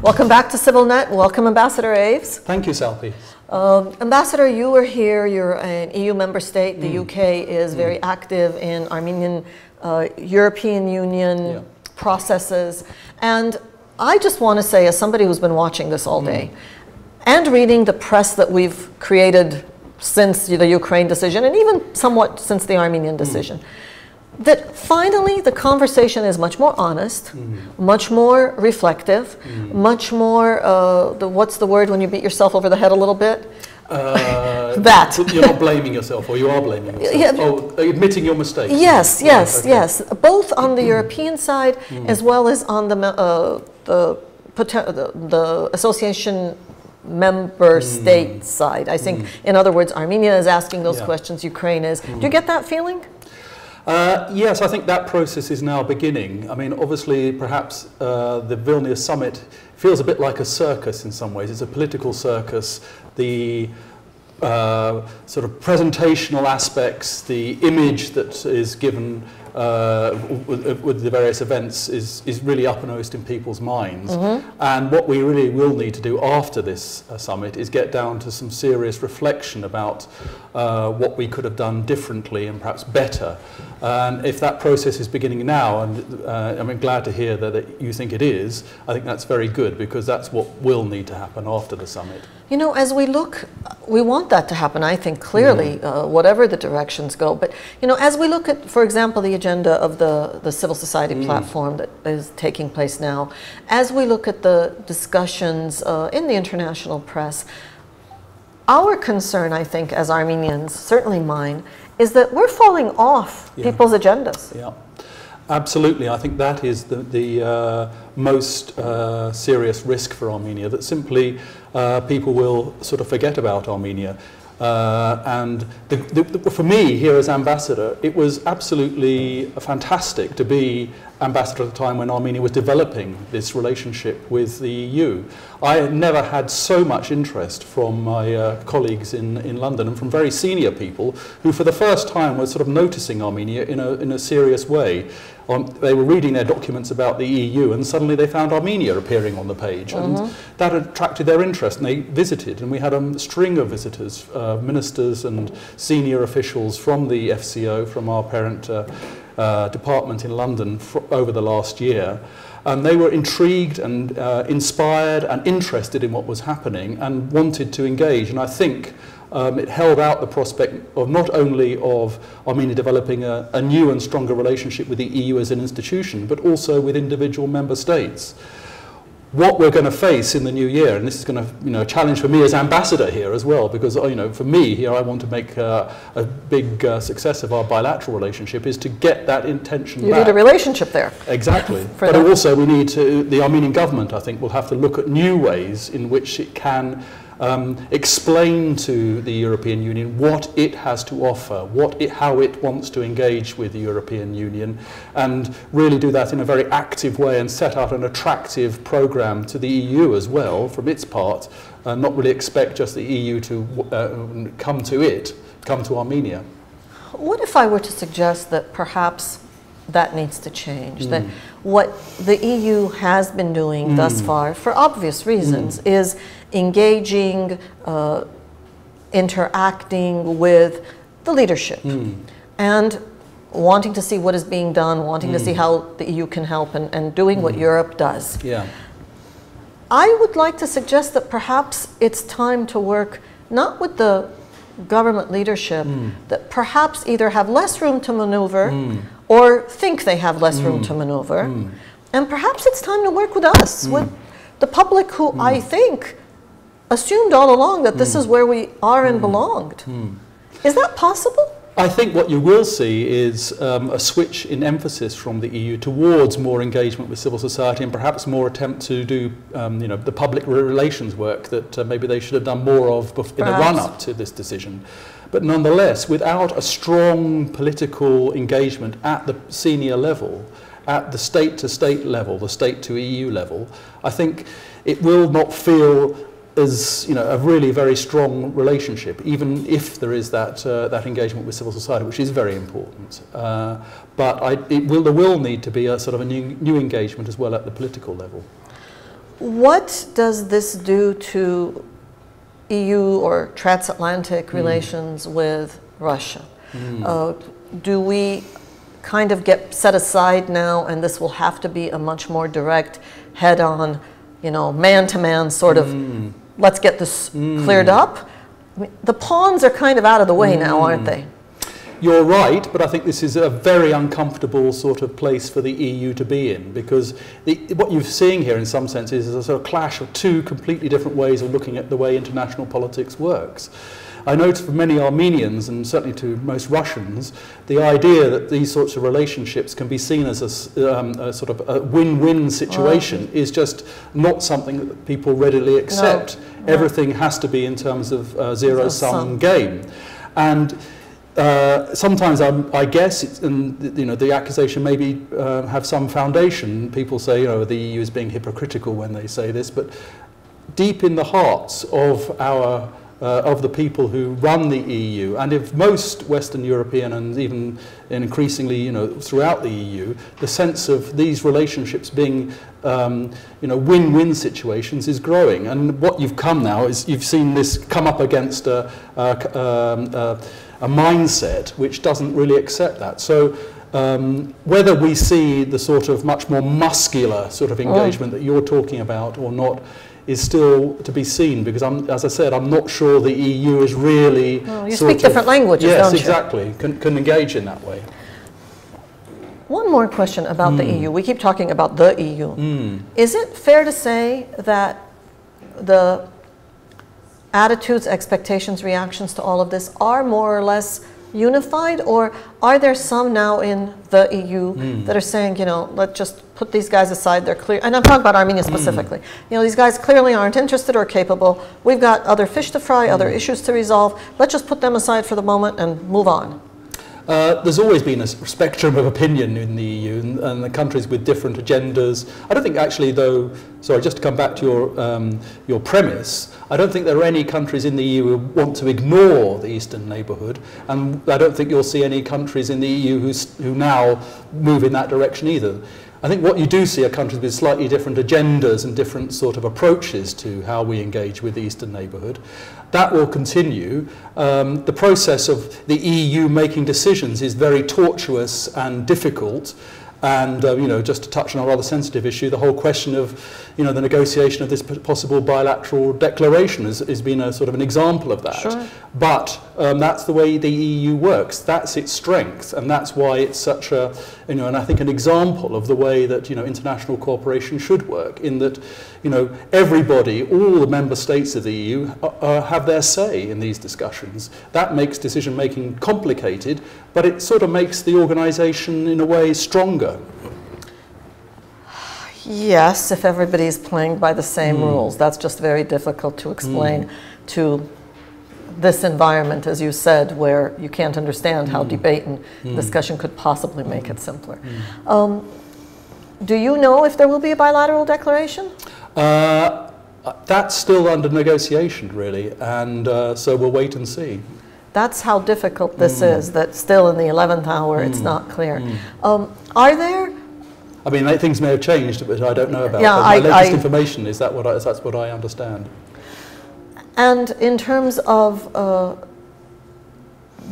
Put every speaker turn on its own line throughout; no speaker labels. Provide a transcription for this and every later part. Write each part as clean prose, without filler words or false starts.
Welcome back to CivilNet. Welcome, Ambassador Aves.
Thank you, Salpi.
Ambassador, you were here. You're an EU member state. The UK is very active in Armenian European Union processes. And I just want to say, as somebody who's been watching this all day and reading the press that we've created since the Ukraine decision and even somewhat since the Armenian decision, that finally the conversation is much more honest, much more reflective, much more, what's the word when you beat yourself over the head a little bit? That.
You're not blaming yourself, or you are blaming yourself.
Yeah.
Oh, admitting your mistakes.
Yes, yes,
okay.
yes. Both on the European side as well as on the association member state side. I think, in other words, Armenia is asking those questions, Ukraine is. Do you get that feeling?
Yes, I think that process is now beginning. I mean, obviously, perhaps the Vilnius Summit feels a bit like a circus in some ways. It's a political circus. The sort of presentational aspects, the image that is given with the various events is really uppermost in people's minds. And what we really will need to do after this summit is get down to some serious reflection about what we could have done differently and perhaps better. And if that process is beginning now, and I'm glad to hear that you think it is, I think that's very good, because that's what will need to happen after the summit.
You know, as we look, we want that to happen, I think, clearly, whatever the directions go. But, you know, as we look at, for example, the agenda of the civil society platform that is taking place now, as we look at the discussions in the international press, our concern, I think, as Armenians, certainly mine, is that we're falling off people's agendas.
Yeah, absolutely. I think that is the most serious risk for Armenia, that simply people will sort of forget about Armenia. And for me, here as ambassador, it was absolutely fantastic to be ambassador at the time when Armenia was developing this relationship with the EU. I had never had so much interest from my colleagues in London, and from very senior people who for the first time were sort of noticing Armenia in a serious way. They were reading their documents about the EU, and suddenly they found Armenia appearing on the page, and that attracted their interest, and they visited, and we had a string of visitors, ministers and senior officials from the FCO, from our parent department in London over the last year. And they were intrigued and inspired and interested in what was happening and wanted to engage. And I think it held out the prospect of not only of Armenia developing a new and stronger relationship with the EU as an institution, but also with individual member states. What we're going to face in the new year, and this is going to, a challenge for me as ambassador here as well, because, for me here, I want to make a big success of our bilateral relationship, is to get that intention back.
You need a relationship there.
Exactly. But also we need to, the Armenian government, I think, will have to look at new ways in which it can explain to the European Union what it has to offer, how it wants to engage with the European Union, and really do that in a very active way and set out an attractive programme to the EU as well, from its part, and not really expect just the EU to come to Armenia. What
if I were to suggest that perhaps that needs to change, that what the EU has been doing thus far, for obvious reasons, is engaging, interacting with the leadership, and wanting to see what is being done, wanting to see how the EU can help, and doing what Europe does.
Yeah.
I would like to suggest that perhaps it's time to work not with the government leadership that perhaps either have less room to maneuver or think they have less room to maneuver. And perhaps it's time to work with us, with the public who I think assumed all along that this is where we are and belonged. Is that possible?
I think what you will see is a switch in emphasis from the EU towards more engagement with civil society, and perhaps more attempt to do the public relations work that maybe they should have done more of in the run-up to this decision. But nonetheless, without a strong political engagement at the senior level, at the state-to-state level, the state-to-EU level, I think it will not feel as a really very strong relationship, even if there is that engagement with civil society, which is very important. But there will need to be a sort of a new engagement as well at the political level.
what does this do to EU or transatlantic relations with Russia? Do we kind of get set aside now, and this will have to be a much more direct, head-on, you know, man-to-man sort of, let's get this cleared up? I mean, the pawns are kind of out of the way now, aren't they?
You're right, but I think this is a very uncomfortable sort of place for the EU to be in, because what you're seeing here in some sense is a sort of clash of two completely different ways of looking at the way international politics works. I know for many Armenians, and certainly to most Russians, the idea that these sorts of relationships can be seen as a sort of a win-win situation is just not something that people readily accept. No. Everything has to be in terms of a zero-sum game. And sometimes I guess, and you know, the accusation maybe have some foundation. People say, you know, the EU is being hypocritical when they say this, but deep in the hearts of our of the people who run the EU, and if most Western European and even increasingly, you know, throughout the EU, the sense of these relationships being, you know, win-win situations is growing. And what you've come now is you've seen this come up against a mindset which doesn't really accept that. So whether we see the sort of much more muscular sort of engagement that you're talking about or not is still to be seen, because as I said, I'm not sure the EU is really...
Oh, you speak different languages, don't you?
Yes, exactly, can engage in that way.
One more question about the EU. We keep talking about the EU. Is it fair to say that the attitudes, expectations, reactions to all of this are more or less unified, or are there some now in the EU that are saying, you know, let's just put these guys aside, they're clear, and I'm talking about Armenia specifically, you know, these guys clearly aren't interested or capable, we've got other fish to fry, other issues to resolve, let's just put them aside for the moment and move on?
There's always been a spectrum of opinion in the EU, and the countries with different agendas. I don't think actually, though, sorry, just to come back to your premise, I don't think there are any countries in the EU who want to ignore the Eastern neighbourhood, and I don't think you'll see any countries in the EU who now move in that direction either. I think what you do see are countries with slightly different agendas and different sort of approaches to how we engage with the Eastern neighbourhood. That will continue. The process of the EU making decisions is very tortuous and difficult. And you know, just to touch on a rather sensitive issue, the whole question of, you know, the negotiation of this possible bilateral declaration has been a sort of an example of that.
Sure.
But that's the way the EU works. That's its strength, and that's why it's such a, you know, and I think an example of the way that, you know, international cooperation should work. In that, you know, everybody, all the member states of the EU, have their say in these discussions. That makes decision making complicated, but it sort of makes the organisation in a way stronger.
Yes, if everybody's playing by the same rules. That's just very difficult to explain to this environment, as you said, where you can't understand how debate and discussion could possibly make it simpler. Do you know if there will be a bilateral declaration?
That's still under negotiation, really, and so we'll wait and see.
That's how difficult this is, that still in the 11th hour it's not clear. Are there...
I mean, things may have changed, but I don't know about.
Yeah,
my latest information is that's what I understand.
And in terms of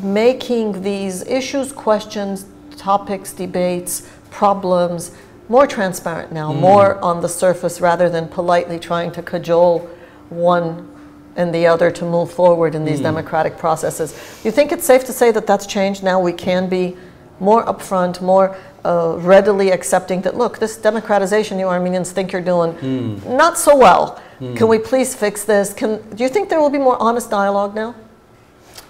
making these issues, questions, topics, debates, problems more transparent now, more on the surface, rather than politely trying to cajole one and the other to move forward in these democratic processes. Do you think it's safe to say that that's changed now? We can be more upfront, more readily accepting that, look, this democratization you Armenians think you're doing not so well. Can we please fix this? Do you think there will be more honest dialogue now?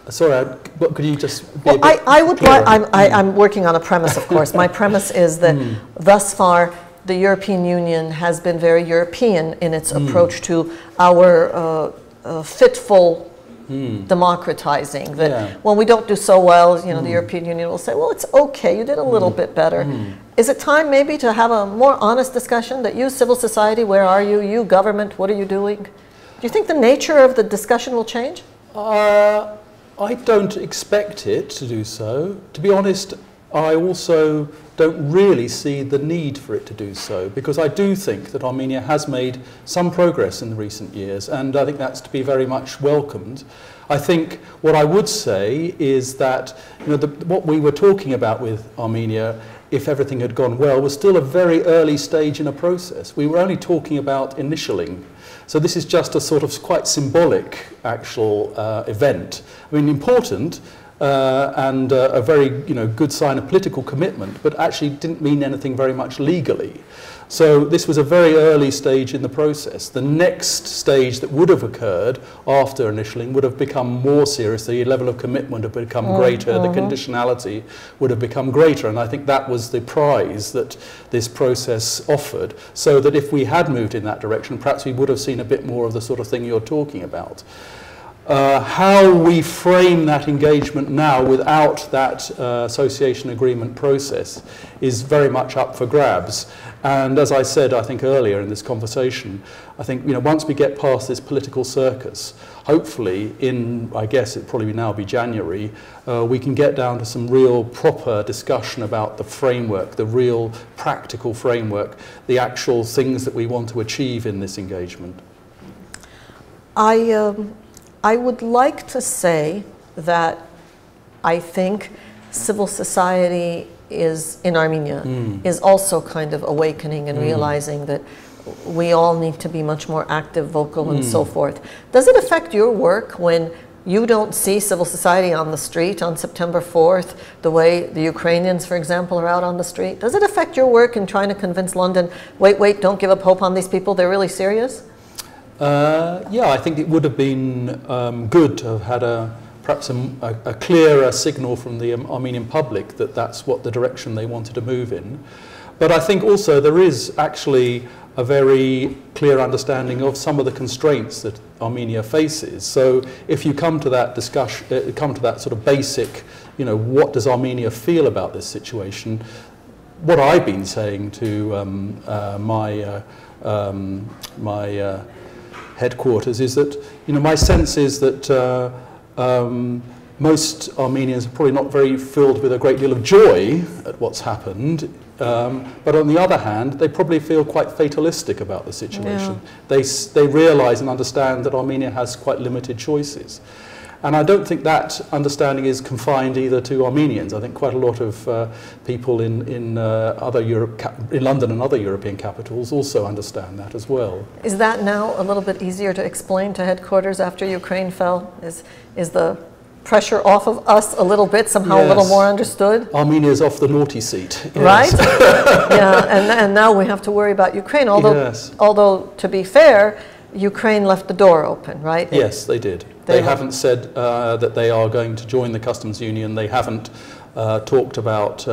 Sorry, but could you just be
I'm working on a premise, of course. My premise is that thus far the European Union has been very European in its approach to our fitful democratizing. That when we don't do so well, you know, the European Union will say, well, it's okay, you did a little bit better. Is it time maybe to have a more honest discussion that you, civil society, where are you? You, government, what are you doing? Do you think the nature of the discussion will change?
I don't expect it to do so. To be honest, I also don't really see the need for it to do so, because I do think that Armenia has made some progress in the recent years, and I think that's to be very much welcomed. I think what I would say is that, you know, what we were talking about with Armenia, if everything had gone well, was still a very early stage in a process. We were only talking about initialing. So this is just a sort of quite symbolic actual event. I mean, important, and a very good sign of political commitment, but actually didn't mean anything very much legally. So this was a very early stage in the process. The next stage that would have occurred after initialing would have become more serious. The level of commitment would have become greater, the conditionality would have become greater, and I think that was the prize that this process offered, so that if we had moved in that direction, perhaps we would have seen a bit more of the sort of thing you're talking about. How we frame that engagement now without that association agreement process is very much up for grabs. And as I said, I think earlier in this conversation, I think once we get past this political circus, hopefully in, I guess it probably now be January, we can get down to some real proper discussion about the framework, the real practical framework, the actual things that we want to achieve in this engagement.
I would like to say that I think civil society in Armenia is also kind of awakening and realizing that we all need to be much more active, vocal, and so forth. Does it affect your work when you don't see civil society on the street on September 4th, the way the Ukrainians, for example, are out on the street? Does it affect your work in trying to convince London, wait, don't give up hope on these people, they're really serious?
Yeah, I think it would have been good to have had perhaps a clearer signal from the Armenian public that that's what the direction they wanted to move in. But I think also there is actually a very clear understanding of some of the constraints that Armenia faces. So if you come to that discussion, come to that sort of basic, what does Armenia feel about this situation? What I've been saying to my headquarters is that, my sense is that most Armenians are probably not very filled with a great deal of joy at what's happened, but on the other hand, they probably feel quite fatalistic about the situation. Yeah. They realize and understand that Armenia has quite limited choices. And I don't think that understanding is confined either to Armenians. I think quite a lot of people in London and other European capitals also understand that as well. Is
that now a little bit easier to explain to headquarters after Ukraine fell? Is the pressure off of us a little bit, somehow a little more understood?
Armenia's off the naughty seat. Yes.
Right? Yeah, and now we have to worry about Ukraine. Although to be fair, Ukraine left the door open, right?
Yes, they did. They haven't said that they are going to join the customs union. They haven't talked about,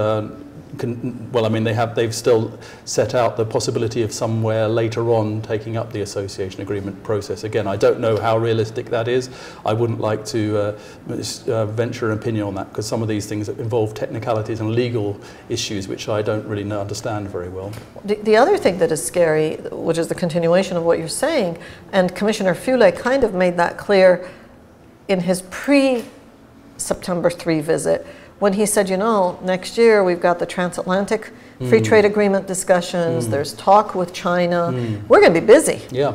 they've still set out the possibility of somewhere later on taking up the association agreement process again. I don't know how realistic that is. I wouldn't like to venture an opinion on that, because some of these things involve technicalities and legal issues which I don't really understand very well.
The other thing that is scary, which is the continuation of what you're saying, and Commissioner Füle kind of made that clear in his pre-September 3 visit, when he said, next year we've got the transatlantic free trade agreement discussions, there's talk with China, we're going to be busy.
Yeah.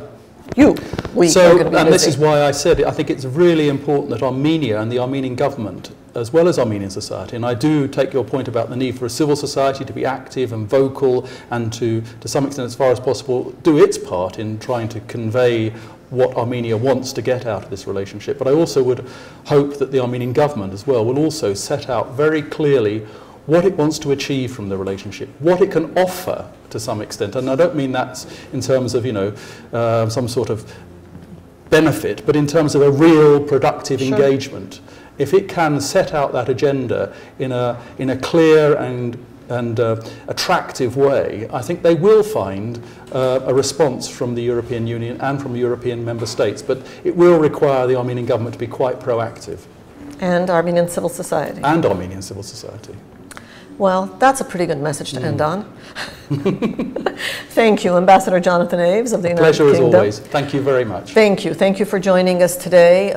We are going to be busy.
And this is why I said I think it's really important that Armenia and the Armenian government, as well as Armenian society, and I do take your point about the need for a civil society to be active and vocal and to some extent, as far as possible, do its part in trying to convey what Armenia wants to get out of this relationship. But I also would hope that the Armenian government as well will also set out very clearly what it wants to achieve from the relationship, what it can offer to some extent. And I don't mean that's in terms of, some sort of benefit, but in terms of a real productive engagement. If it can set out that agenda in a clear and attractive way, I think they will find a response from the European Union and from European member states, but it will require the Armenian government to be quite proactive.
And Armenian civil society.
And Armenian civil society.
Well, that's a pretty good message to end on. Thank you, Ambassador Jonathan Aves of the United Kingdom.
Pleasure as always. Thank you very much.
Thank you. Thank you for joining us today.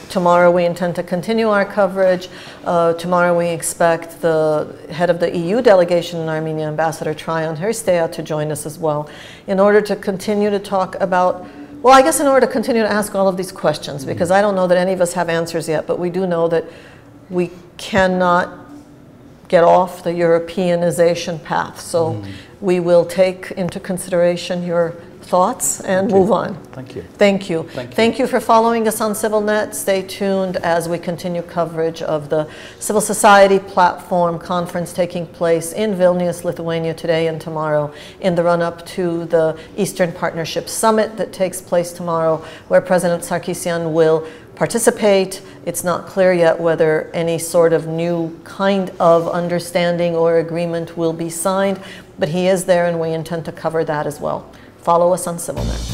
Tomorrow we intend to continue our coverage. Tomorrow we expect the head of the EU delegation in Armenia, Ambassador Traian Hristeia, to join us as well in order to continue to talk about, well, I guess in order to continue to ask all of these questions, because I don't know that any of us have answers yet, but we do know that we cannot get off the Europeanization path. So we will take into consideration your thoughts and move on.
Thank you.
Thank you. Thank you for following us on CivilNet. Stay tuned as we continue coverage of the Civil Society Platform Conference taking place in Vilnius, Lithuania today and tomorrow in the run-up to the Eastern Partnership Summit that takes place tomorrow, where President Sarkisian will participate. It's not clear yet whether any sort of new kind of understanding or agreement will be signed, but he is there and we intend to cover that as well. Follow us on CivilNet.